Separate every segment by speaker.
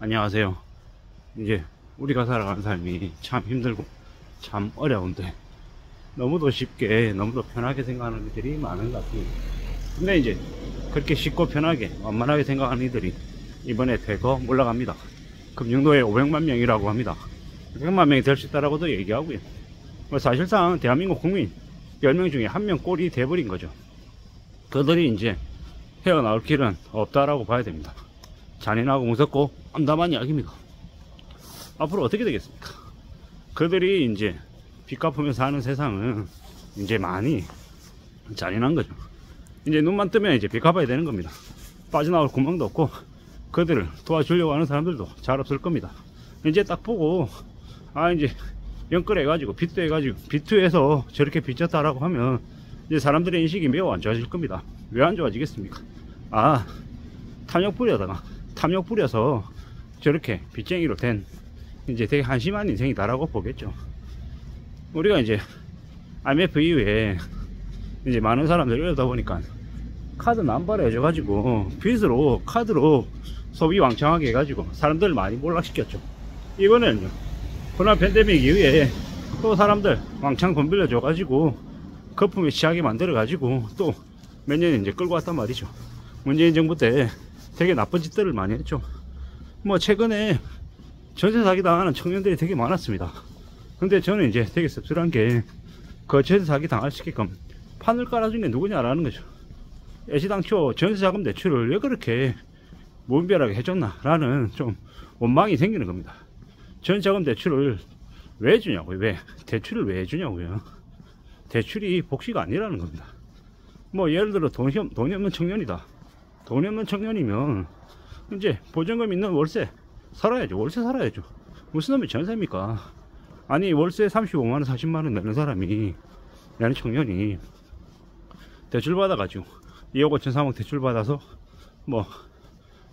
Speaker 1: 안녕하세요. 이제 우리가 살아가는 삶이 참 힘들고 참 어려운데 너무도 쉽게 너무도 편하게 생각하는 이들이 많은 것 같습니다. 근데 이제 그렇게 쉽고 편하게 완만하게 생각하는 이들이 이번에 대거 올라갑니다. 금융도에 500만 명이라고 합니다. 500만 명이 될 수 있다라고도 얘기하고요. 사실상 대한민국 국민 10명 중에 1명 꼴이 돼버린 거죠. 그들이 이제 헤어나올 길은 없다라고 봐야 됩니다. 잔인하고 무섭고 암담한 이야기입니다. 앞으로 어떻게 되겠습니까? 그들이 이제 빚 갚으면서 사는 세상은 이제 많이 잔인한 거죠. 이제 눈만 뜨면 이제 빚 갚아야 되는 겁니다. 빠져나올 구멍도 없고 그들을 도와주려고 하는 사람들도 잘 없을 겁니다. 이제 딱 보고 이제 연끌해가지고 빚도 해가지고 빚투해서 저렇게 빚졌다라고 하면 이제 사람들의 인식이 매우 안 좋아질 겁니다. 왜 안 좋아지겠습니까? 탐욕 부려서 저렇게 빚쟁이로 된 이제 되게 한심한 인생이다라고 보겠죠. 우리가 이제 IMF 이후에 이제 많은 사람들이 이러다 보니까 카드 남발을 해줘가지고 빚으로 카드로 소비 왕창하게 해가지고 사람들 많이 몰락시켰죠. 이번에는요, 코로나 팬데믹 이후에 또 사람들 왕창 돈 빌려줘가지고 거품에 취하게 만들어가지고 또 몇 년 이제 끌고 왔단 말이죠. 문재인 정부 때 되게 나쁜 짓들을 많이 했죠. 뭐 최근에 전세 사기 당하는 청년들이 되게 많았습니다. 근데 저는 이제 되게 씁쓸한 게 그 전세 사기 당할 수 있게끔 판을 깔아준 게 누구냐라는 거죠. 애시당초 전세 자금 대출을 왜 그렇게 무분별하게 해줬나라는 좀 원망이 생기는 겁니다. 전세 자금 대출을 왜 주냐고요? 대출을 왜 해주냐고요? 대출이 복지가 아니라는 겁니다. 뭐 예를 들어 돈이 없는 청년이다. 돈이 없는 청년이면 이제 보증금 있는 월세 살아야죠. 월세 살아야죠. 무슨 놈이 전세입니까? 아니 월세 35만원 40만원 내는 사람이, 내는 청년이 대출 받아가지고 2억 5천 3억 대출 받아서 뭐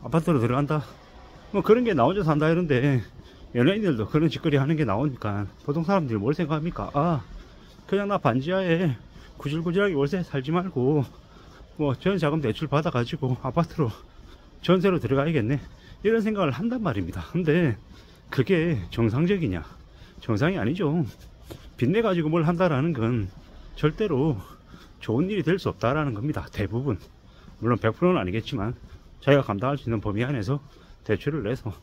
Speaker 1: 아파트로 들어간다, 뭐 그런 게 나 혼자 산다 이런데 연예인들도 그런 짓거리 하는 게 나오니까 보통 사람들이 뭘 생각합니까? 그냥 나 반지하에 구질구질하게 월세 살지 말고 뭐 전자금 대출 받아가지고 아파트로 전세로 들어가야겠네, 이런 생각을 한단 말입니다. 근데 그게 정상적이냐? 정상이 아니죠. 빚내 가지고 뭘 한다라는 건 절대로 좋은 일이 될 수 없다라는 겁니다. 대부분, 물론 100%는 아니겠지만 자기가 감당할 수 있는 범위 안에서 대출을 내서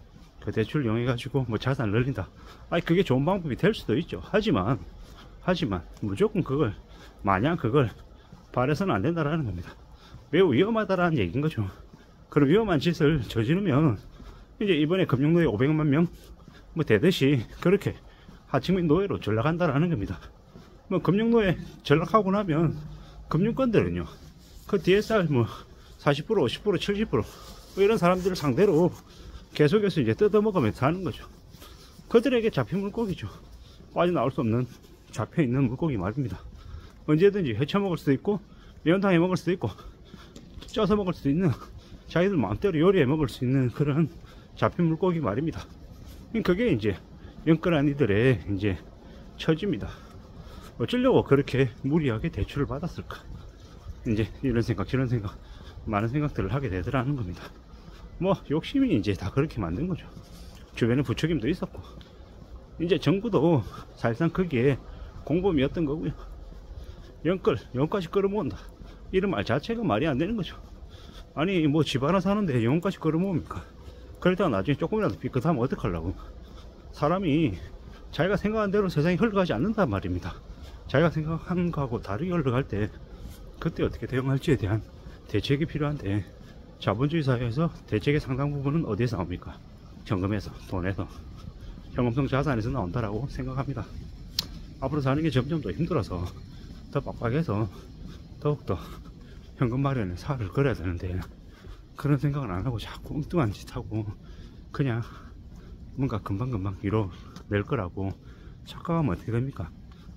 Speaker 1: 그 대출을 이용해 가지고 뭐 자산을 늘린다, 그게 좋은 방법이 될 수도 있죠. 하지만 무조건 마냥 그걸 바래서는 안 된다라는 겁니다. 매우 위험하다라는 얘기인 거죠. 그런 위험한 짓을 저지르면 이제 이번에 금융노예 500만 명 뭐 되듯이 그렇게 하층민 노예로 전락한다라는 겁니다. 뭐 금융노예 전락하고 나면 금융권들은요, 그 DSR 뭐 40%, 50%, 70% 뭐 이런 사람들을 상대로 계속해서 이제 뜯어먹으면서 하는 거죠. 그들에게 잡힌 물고기죠. 빠져나올 수 없는 잡혀있는 물고기 말입니다. 언제든지 헤쳐먹을 수도 있고 매운탕 해먹을 수도 있고 쪄서 먹을 수도 있는, 자기들 마음대로 요리해 먹을 수 있는 그런 잡힌 물고기 말입니다. 그게 이제 연끌한 이들의 이제 처지입니다. 어쩌려고 그렇게 무리하게 대출을 받았을까? 이제 이런 생각 저런 생각 많은 생각들을 하게 되더라는 겁니다. 뭐 욕심이 이제 다 그렇게 만든 거죠. 주변에 부추김도 있었고 이제 정부도 사실상 거기에 공범이었던 거고요. 영까지 끌어모은다, 이런 말 자체가 말이 안 되는 거죠. 아니 뭐 집 하나 사는데 영까지 끌어모읍니까? 그러다가 나중에 조금이라도 삐끗하면 어떡하려고. 사람이 자기가 생각한 대로 세상이 흘러가지 않는단 말입니다. 자기가 생각한 거하고 다르게 흘러갈 때 그때 어떻게 대응할지에 대한 대책이 필요한데, 자본주의 사회에서 대책의 상당 부분은 어디에서 나옵니까? 현금에서, 돈에서, 현금성 자산에서 나온다라고 생각합니다. 앞으로 사는 게 점점 더 힘들어서 더 빡빡해서 더욱더 현금 마련에 살을 걸어야 되는데 그런 생각을 안 하고 자꾸 엉뚱한 짓 하고 그냥 뭔가 금방금방 이뤄낼 거라고 착각하면 어떻게 됩니까?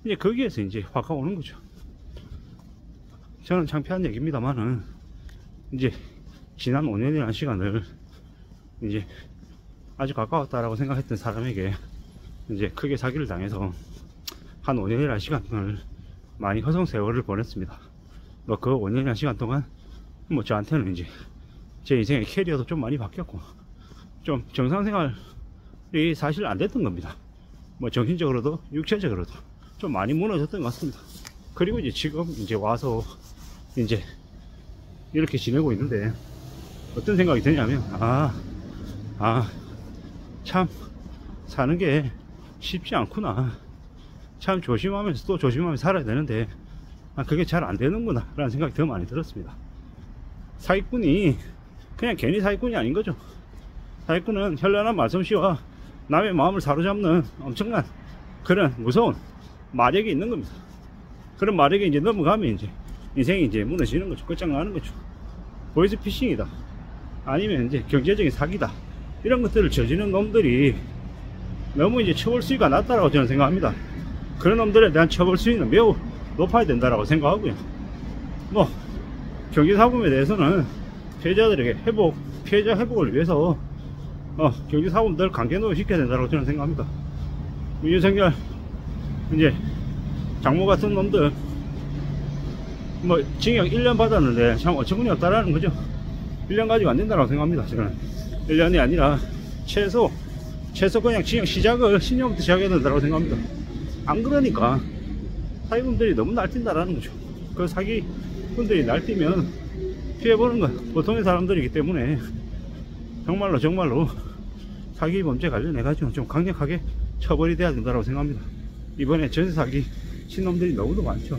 Speaker 1: 이제 거기에서 이제 화가 오는 거죠. 저는 창피한 얘기입니다만은 이제 지난 5년이라는 시간을 이제 아주 가까웠다라고 생각했던 사람에게 이제 크게 사기를 당해서 한 5년이라는 시간을 많이 허송 세월을 보냈습니다. 뭐 그 5년이라는 시간 동안 뭐 저한테는 이제 제 인생의 캐리어도 좀 많이 바뀌었고 좀 정상생활이 사실 안 됐던 겁니다. 뭐 정신적으로도 육체적으로도 좀 많이 무너졌던 것 같습니다. 그리고 이제 지금 이제 와서 이제 이렇게 지내고 있는데 어떤 생각이 드냐면 참 사는 게 쉽지 않구나. 참 조심하면서 또 조심하면서 살아야 되는데 그게 잘 안 되는구나 라는 생각이 더 많이 들었습니다. 사기꾼이 그냥 괜히 사기꾼이 아닌 거죠. 사기꾼은 현란한 말솜씨와 남의 마음을 사로잡는 엄청난 그런 무서운 마력이 있는 겁니다. 그런 마력에 이제 넘어가면 이제 인생이 이제 무너지는 거죠. 끝장나는 거죠. 보이스피싱이다, 아니면 이제 경제적인 사기다, 이런 것들을 저지르는 놈들이 너무 이제 처벌 수위가 낮다라고 저는 생각합니다. 그런 놈들에 대한 처벌 수위는 매우 높아야 된다라고 생각하고요. 뭐 경제사범에 대해서는 피해자들에게 피해자 회복을 위해서 경제사범들 강제노역 시켜야 된다고 저는 생각합니다. 윤석열 이제 장모 같은 놈들 뭐 징역 1년 받았는데 참 어처구니 없다라는 거죠. 1년 가지고 안 된다고 생각합니다. 저는 1년이 아니라 최소 그냥 징역 시작을 신년부터 시작해야 된다고 생각합니다. 안 그러니까 사기꾼들이 너무 날뛴다라는 거죠. 그 사기꾼들이 날뛰면 피해보는 건 보통의 사람들이기 때문에 정말로 사기 범죄 관련해 가지고 좀 강력하게 처벌이 돼야 된다고 생각합니다. 이번에 전세 사기 신놈들이 너무도 많죠.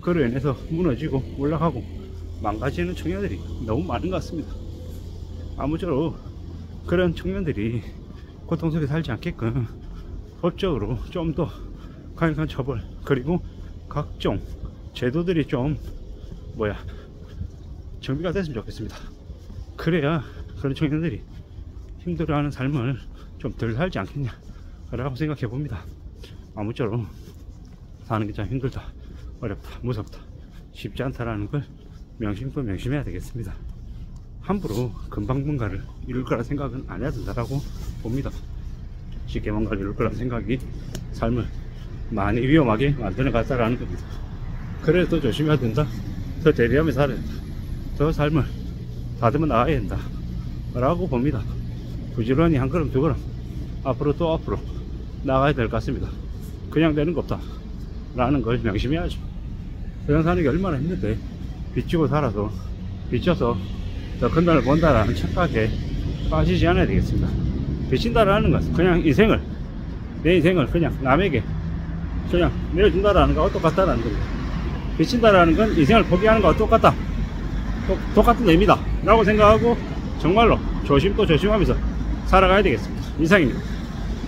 Speaker 1: 그로 인해서 무너지고 올라가고 망가지는 청년들이 너무 많은 것 같습니다. 아무쪼록 그런 청년들이 고통 속에 살지 않게끔 법적으로 좀 더 강력한 처벌, 그리고 각종 제도들이 좀 정비가 됐으면 좋겠습니다. 그래야 그런 청년들이 힘들어하는 삶을 좀 덜 살지 않겠냐 라고 생각해 봅니다. 아무쪼록 사는 게 참 힘들다, 어렵다, 무섭다, 쉽지 않다라는 걸 명심해야 되겠습니다. 함부로 금방 뭔가를 이룰 거라 생각은 안 해야 된다라고 봅니다. 쉽게 뭔가를 이룰 거라는 생각이 삶을 많이 위험하게 만드는 것 같다라는 겁니다. 그래도 더 조심해야 된다, 더 대비하며 살아야 된다, 더 삶을 다듬어 나가야 된다 라고 봅니다. 부지런히 한 걸음 두 걸음 앞으로 나가야 될 것 같습니다. 그냥 되는 거 없다 라는 걸 명심해야죠. 세상 사는 게 얼마나 힘든데 빚지고 살아서 빚져서 더 큰 돈을 번다라는 착각에 빠지지 않아야 되겠습니다. 빚진다라는 것은 그냥 내 인생을 그냥 남에게 그냥 내어준다라는 거와 똑같다라는 겁니다. 빚진다라는 건 인생을 포기하는 거와 똑같은 의미다 라고 생각하고 정말로 조심하면서 살아가야 되겠습니다. 이상입니다.